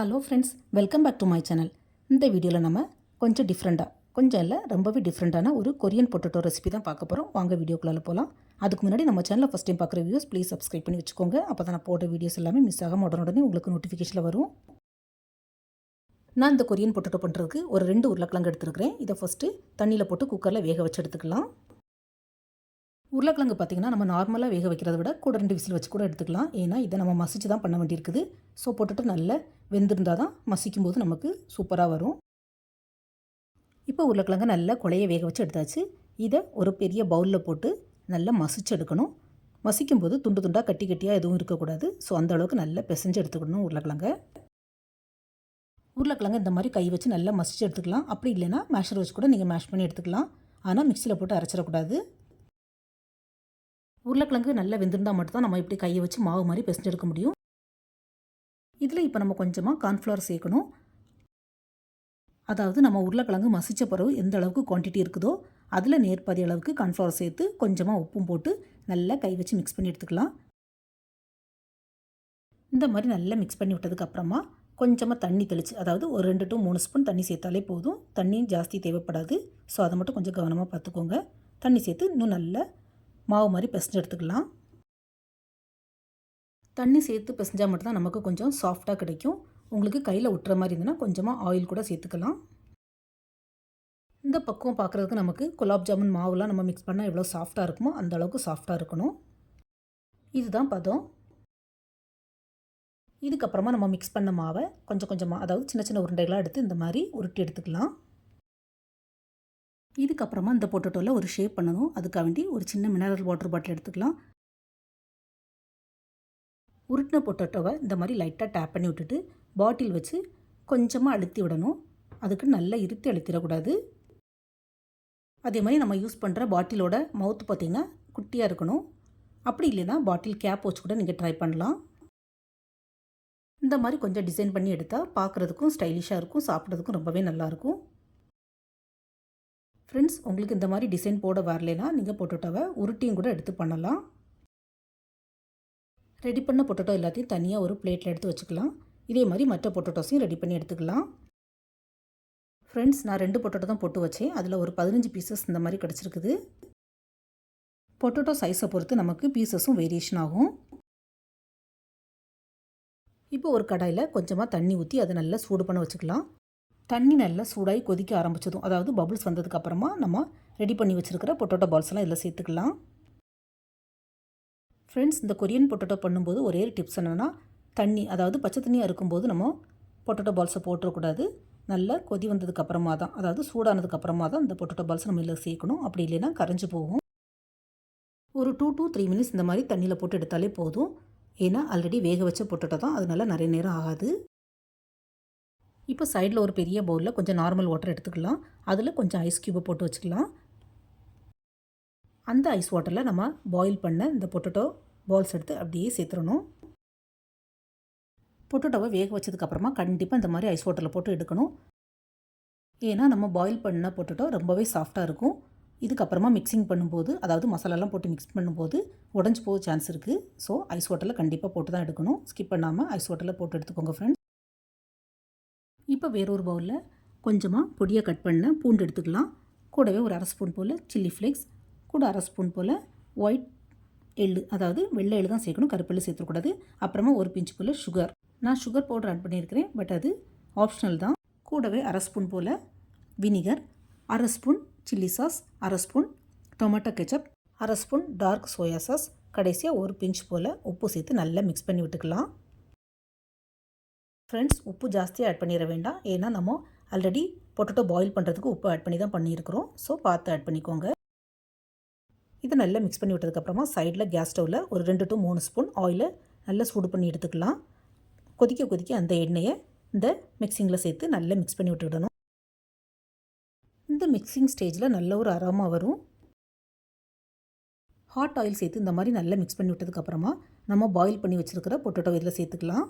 Hello friends, welcome back to my channel. இந்த வீடியோவில் நம்ம கொஞ்சம் டிஃப்ரெண்ட்டாக, கொஞ்சம் இல்லை ரொம்பவே டிஃப்ரெண்ட்டான ஒரு கொரியன் பொட்டேட்டோ ரெசிபி தான் பார்க்க போகிறோம். வாங்க வீடியோக்குள்ளே போகலாம். அதுக்கு முன்னாடி நம்ம சேனலில் ஃபஸ்ட் டைம் பார்க்குற வியூஸ் ப்ளீஸ் சப்ஸ்கிரைப் பண்ணி வச்சுக்கோங்க. அப்போ தான் நான் போடுற வீடியோஸ் எல்லாமே மிஸ் ஆகாமல் உடனே உங்களுக்கு நோட்டிஃபிகேஷனில் வரும். நான் இந்த கொரியன் பொட்டேட்டோ பண்ணுறதுக்கு ஒரு 2 உருளைக்கிழங்கு எடுத்துருக்கிறேன். இதை ஃபஸ்ட்டு தண்ணியில் போட்டு குக்கரில் வேக வச்சு எடுத்துக்கலாம். உருளைக்கிழங்கு பார்த்திங்கன்னா நம்ம நார்மலாக வேக வைக்கிறத விட கூட 2 விசில் வச்சு கூட எடுத்துக்கலாம். ஏன்னா இதை நம்ம மசிச்சு தான் பண்ண வேண்டியிருக்குது. ஸோ பொட்டேட்டோ நல்லா வெந்திருந்தால் தான் மசிக்கும் போது நமக்கு சூப்பராக வரும். இப்போ உருளைக்கிழங்கு நல்லா குழைய வேக வச்சு எடுத்தாச்சு. இதை ஒரு பெரிய பவுலில் போட்டு நல்லா மசிச்சு எடுக்கணும். மசிக்கும் போது துண்டு துண்டாக கட்டி கட்டியாக எதுவும் இருக்கக்கூடாது. ஸோ அந்த அளவுக்கு நல்லா பிசைஞ்சு எடுத்துக்கணும் உருளைக்கிழங்கை. உருளைக்கிழங்கு இந்த மாதிரி கை வச்சு நல்லா மசிச்சு எடுத்துக்கலாம். அப்படி இல்லைன்னா மேஷர் வச்சு கூட நீங்கள் மேஷ் பண்ணி எடுத்துக்கலாம். ஆனால் மிக்சியில் போட்டு அரைச்சிடக்கூடாது. உருளைக்கிழங்கு நல்லா வெந்திருந்தால் மட்டும்தான் நம்ம இப்படி கையை வச்சு மாவு மாதிரி பிசைஞ்சு எடுக்க முடியும். இதில் இப்போ நம்ம கொஞ்சமாக கார்ன்ஃப்ளவர் சேர்க்கணும். அதாவது நம்ம உருளைக்கிழங்கு மசித்த பிறகு எந்த அளவுக்கு குவான்டிட்டி இருக்குதோ அதில் நேர்பாதி அளவுக்கு கார்ன்ஃப்ளவர் சேர்த்து கொஞ்சமாக உப்பும் போட்டு நல்லா கை வச்சு மிக்ஸ் பண்ணி எடுத்துக்கலாம். இந்த மாதிரி நல்லா மிக்ஸ் பண்ணி விட்டதுக்கப்புறமா கொஞ்சமாக தண்ணி தெளித்து, அதாவது ஒரு 2 to 3 ஸ்பூன் தண்ணி சேர்த்தாலே போதும். தண்ணி ஜாஸ்தி தேவைப்படாது. ஸோ அதை மட்டும் கொஞ்சம் கவனமாக பார்த்துக்கோங்க. தண்ணி சேர்த்து இன்னும் நல்லா மாவு மாதிரி பிசைஞ்சு எடுத்துக்கலாம். தண்ணி சேர்த்து பிசைஞ்சால் மட்டும்தான் நமக்கு கொஞ்சம் சாஃப்டாக கிடைக்கும். உங்களுக்கு கையில் ஒட்டுற மாதிரி இருந்ததுன்னா கொஞ்சமாக ஆயில் கூட சேர்த்துக்கலாம். இந்த பக்குவம் பார்க்குறதுக்கு நமக்கு குலாப் ஜாமுன் மாவுலாம் நம்ம மிக்ஸ் பண்ணால் எவ்வளோ சாஃப்டாக இருக்குமோ அந்த அளவுக்கு சாஃப்டாக இருக்கணும். இதுதான் பதம். இதுக்கப்புறமா நம்ம மிக்ஸ் பண்ண மாவை கொஞ்சம் கொஞ்சமாக, அதாவது சின்ன சின்ன உருண்டைகளாக எடுத்து இந்த மாதிரி உருட்டி எடுத்துக்கலாம். இதுக்கப்புறமா இந்த பொட்டேட்டோவில் ஒரு ஷேப் பண்ணணும். அதுக்காக வேண்டி ஒரு சின்ன மினரல் வாட்டர் பாட்டில் எடுத்துக்கலாம். உருட்டின பொட்டேட்டோவை இந்த மாதிரி லைட்டாக டேப் பண்ணி விட்டுட்டு பாட்டில் வச்சு கொஞ்சமாக அழுத்தி விடணும். அதுக்கு நல்லா இருத்தி அழுத்திடக்கூடாது. அதே மாதிரி நம்ம யூஸ் பண்ணுற பாட்டிலோட மவுத்து பார்த்திங்கன்னா குட்டியாக இருக்கணும். அப்படி இல்லைன்னா பாட்டில் கேப் வச்சு கூட நீங்கள் ட்ரை பண்ணலாம். இந்த மாதிரி கொஞ்சம் டிசைன் பண்ணி எடுத்தால் பார்க்குறதுக்கும் ஸ்டைலிஷாக இருக்கும், சாப்பிட்றதுக்கும் ரொம்பவே நல்லாயிருக்கும். ஃப்ரெண்ட்ஸ், உங்களுக்கு இந்த மாதிரி டிசைன் போட வரலைன்னா நீங்கள் பொட்டேட்டோவை உருட்டியும் கூட எடுத்து பண்ணலாம். ரெடி பண்ண பொட்டேட்டோ எல்லாத்தையும் தனியாக ஒரு பிளேட்டில் எடுத்து வச்சுக்கலாம். இதே மாதிரி மற்ற பொட்டேட்டோஸையும் ரெடி பண்ணி எடுத்துக்கலாம். ஃப்ரெண்ட்ஸ், நான் 2 பொட்டேட்டோ தான் போட்டு வச்சேன். அதில் ஒரு 15 பீசஸ் இந்த மாதிரி கிடச்சிருக்குது. பொட்டேட்டோ சைஸை பொறுத்து நமக்கு பீசஸும் வேரியேஷன் ஆகும். இப்போ ஒரு கடாயில் கொஞ்சமாக தண்ணி ஊற்றி அதை நல்லா சூடு பண்ண வச்சுக்கலாம். தண்ணி நல்லா சூடாகி கொதிக்க ஆரம்பிச்சதும், அதாவது பபுள்ஸ் வந்ததுக்கப்புறமா நம்ம ரெடி பண்ணி வச்சுருக்கிற பொட்டேட்டோ பால்ஸ் எல்லாம் இதில் சேர்த்துக்கலாம். ஃப்ரெண்ட்ஸ், இந்த கொரியன் பொட்டேட்டோ பண்ணும்போது ஒரே டிப்ஸ் என்னென்னா, தண்ணி, அதாவது பச்சை தண்ணியாக இருக்கும்போது நம்ம பொட்டேட்டோ பால்ஸை போட்டுறக்கூடாது. நல்லா கொதி வந்ததுக்கப்புறமா தான், அதாவது சூடானதுக்கப்புறமா தான் இந்த பொட்டேட்டோ பால்ஸ் நம்ம இதில் சேர்க்கணும். அப்படி இல்லைன்னா கரைஞ்சி போகும். ஒரு 2 to 3 மினிட்ஸ் இந்த மாதிரி தண்ணியில் போட்டு எடுத்தாலே போதும். ஏன்னா ஆல்ரெடி வேக வச்ச பொட்டேட்டோ தான், அதனால நிறைய நேரம் ஆகாது. இப்போ சைடில் ஒரு பெரிய பவுலில் கொஞ்சம் நார்மல் வாட்டர் எடுத்துக்கலாம். அதில் கொஞ்சம் ஐஸ் க்யூபை போட்டு வச்சுக்கலாம். அந்த ஐஸ் வாட்டரில் நம்ம பாயில் பண்ண இந்த பொட்டேட்டோ பால்ஸ் எடுத்து அப்படியே சேர்த்துடணும். பொட்டேட்டோவை வேக வச்சதுக்கப்புறமா கண்டிப்பாக இந்த மாதிரி ஐஸ் வாட்டரில் போட்டு எடுக்கணும். ஏன்னா நம்ம பாயில் பண்ண பொட்டேட்டோ ரொம்பவே சாஃப்டாக இருக்கும். இதுக்கப்புறமா மிக்சிங் பண்ணும்போது, அதாவது மசாலாலாம் போட்டு மிக்ஸ் பண்ணும்போது உடஞ்சி போக சான்ஸ் இருக்குது. ஸோ ஐஸ் வாட்டரில் கண்டிப்பாக போட்டு தான் எடுக்கணும். ஸ்கிப் பண்ணாமல் ஐஸ் வாட்டரில் போட்டு எடுத்துக்கோங்க ஃப்ரெண்ட்ஸ். இப்போ வேறொரு பவுலில் கொஞ்சமாக பொடியாக கட் பண்ண பூண்டு எடுத்துக்கலாம். கூடவே ஒரு 1/2 ஸ்பூன் போல் சில்லி ஃப்ளேக்ஸ், கூட 1/2 ஸ்பூன் போல் ஒயிட் எள்ளு, அதாவது வெள்ளை எள்ளு தான் சேர்க்கணும், கருப்பெள்ளு சேர்த்துக்கூடாது. அப்புறமா ஒரு பிஞ்ச் போல் சுகர். நான் சுகர் பவுடர் ஆட் பண்ணியிருக்கிறேன், பட் அது ஆப்ஷனல் தான். கூடவே 1/2 ஸ்பூன் போல் vinegar, 1/2 spoon chilli sauce, 1/2 spoon tomato ketchup, 1/2 spoon dark soya sauce, கடைசியாக ஒரு பிஞ்ச் போல் உப்பு சேர்த்து நல்லா மிக்ஸ் பண்ணி விட்டுக்கலாம். ஃப்ரெண்ட்ஸ், உப்பு ஜாஸ்தியாக ஆட் பண்ணிட வேண்டாம். ஏன்னா நம்ம ஆல்ரெடி பொட்டேட்டோ பாயில் பண்ணுறதுக்கு உப்பு ஆட் பண்ணி தான் பண்ணியிருக்கிறோம். ஸோ பார்த்து ஆட் பண்ணிக்கோங்க. இதை நல்லா மிக்ஸ் பண்ணி விட்டதுக்கப்புறமா சைடில் கேஸ் ஸ்டவ்வில் ஒரு 2 to 3 ஸ்பூன் ஆயிலை நல்லா சூடு பண்ணி எடுத்துக்கலாம். கொதிக்க கொதிக்க அந்த எண்ணெயை இந்த மிக்சிங்கில் சேர்த்து நல்லா மிக்ஸ் பண்ணி விட்டுவிடணும். இந்த மிக்சிங் ஸ்டேஜில் நல்ல ஒரு அரோமா வரும். ஹாட் ஆயில் சேர்த்து இந்த மாதிரி நல்லா மிக்ஸ் பண்ணி விட்டதுக்கப்புறமா நம்ம பாயில் பண்ணி வச்சுருக்கிற பொட்டேட்டோ இதில் சேர்த்துக்கலாம்.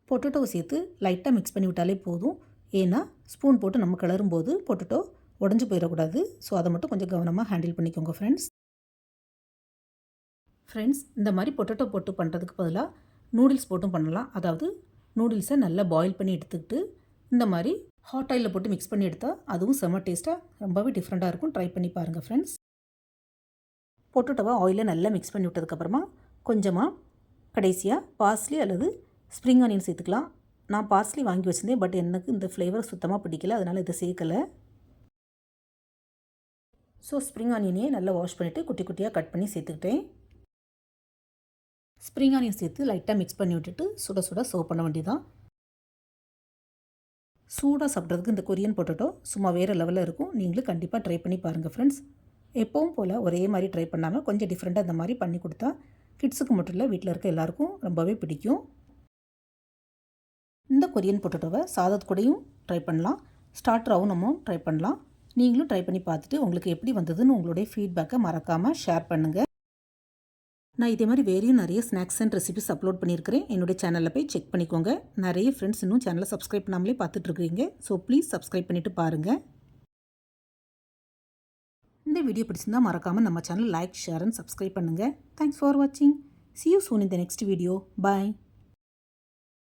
பொட்டேட்டோவை சேர்த்து லைட்டாக மிக்ஸ் பண்ணி விட்டாலே போதும். ஏன்னா ஸ்பூன் போட்டு நம்ம கிளறும்போது பொட்டேட்டோ உடஞ்சி போயிடக்கூடாது. ஸோ அதை மட்டும் கொஞ்சம் கவனமாக ஹேண்டில் பண்ணிக்கோங்க ஃப்ரெண்ட்ஸ். இந்த மாதிரி பொட்டேட்டோ போட்டு பண்ணுறதுக்கு பதிலாக நூடுல்ஸ் போட்டும் பண்ணலாம். அதாவது நூடுல்ஸை நல்லா பாயில் பண்ணி எடுத்துக்கிட்டு இந்த மாதிரி ஹாட் ஆயிலில் போட்டு மிக்ஸ் பண்ணி எடுத்தால் அதுவும் செம்ம டேஸ்ட்டாக ரொம்பவே டிஃப்ரெண்ட்டாக இருக்கும். ட்ரை பண்ணி பாருங்கள் ஃப்ரெண்ட்ஸ். பொட்டேட்டோவை ஆயிலில் நல்லா மிக்ஸ் பண்ணி விட்டதுக்கப்புறமா கொஞ்சமாக கடைசியாக பார்ஸ்லி அல்லது ஸ்ப்ரிங் ஆனியன் சேர்த்துக்கலாம். நான் பார்ஸ்லி வாங்கி வச்சுருந்தேன், பட் எனக்கு இந்த ஃப்ளேவர் சுத்தமாக பிடிக்கல, அதனால் இதை சேர்க்கலை. ஸோ ஸ்ப்ரிங் ஆனியனையே நல்லா வாஷ் பண்ணிவிட்டு குட்டி குட்டியாக கட் பண்ணி சேர்த்துக்கிட்டேன். ஸ்ப்ரிங் ஆனியன் சேர்த்து லைட்டாக மிக்ஸ் பண்ணி விட்டுட்டு சுட சுட சர்வ் பண்ண வேண்டியதான். சூடாக சாப்பிட்றதுக்கு இந்த கொரியன் பொட்டேட்டோ சும்மா வேறு லெவலில் இருக்கும். நீங்களும் கண்டிப்பாக ட்ரை பண்ணி பாருங்கள் ஃப்ரெண்ட்ஸ். எப்பவும் போல் ஒரே மாதிரி ட்ரை பண்ணாமல் கொஞ்சம் டிஃப்ரெண்ட்டாக இந்த மாதிரி பண்ணி கொடுத்தா கிட்ஸுக்கு மட்டும் இல்லை, வீட்டில் இருக்க எல்லாருக்கும் ரொம்பவே பிடிக்கும். இந்த கொரியன் பொட்டேட்டோவை சாதத்து கூடயும் ட்ரை பண்ணலாம், ஸ்டார்டராகவும் நம்ம ட்ரை பண்ணலாம். நீங்களும் ட்ரை பண்ணி பார்த்துட்டு உங்களுக்கு எப்படி வந்ததுன்னு உங்களுடைய ஃபீட்பேக்கை மறக்காமல் ஷேர் பண்ணுங்கள். நான் இதே மாதிரி வேறையும் நிறைய ஸ்நாக்ஸ் அண்ட் ரெசிபிஸ் அப்லோட் பண்ணியிருக்கிறேன். என்னுடைய சேனலில் போய் செக் பண்ணிக்கோங்க. நிறைய ஃப்ரெண்ட்ஸ் இன்னும் சேனலை சப்ஸ்கிரைப் பண்ணாமலே பார்த்துட்ருக்கீங்க. ஸோ ப்ளீஸ் சப்ஸ்கிரைப் பண்ணிவிட்டு பாருங்கள். இந்த வீடியோ பிடிச்சிருந்தால் மறக்காமல் நம்ம channel like, share and subscribe பண்ணுங்கள். தேங்க்ஸ் ஃபார் வாட்சிங். See you soon in the next video. Bye.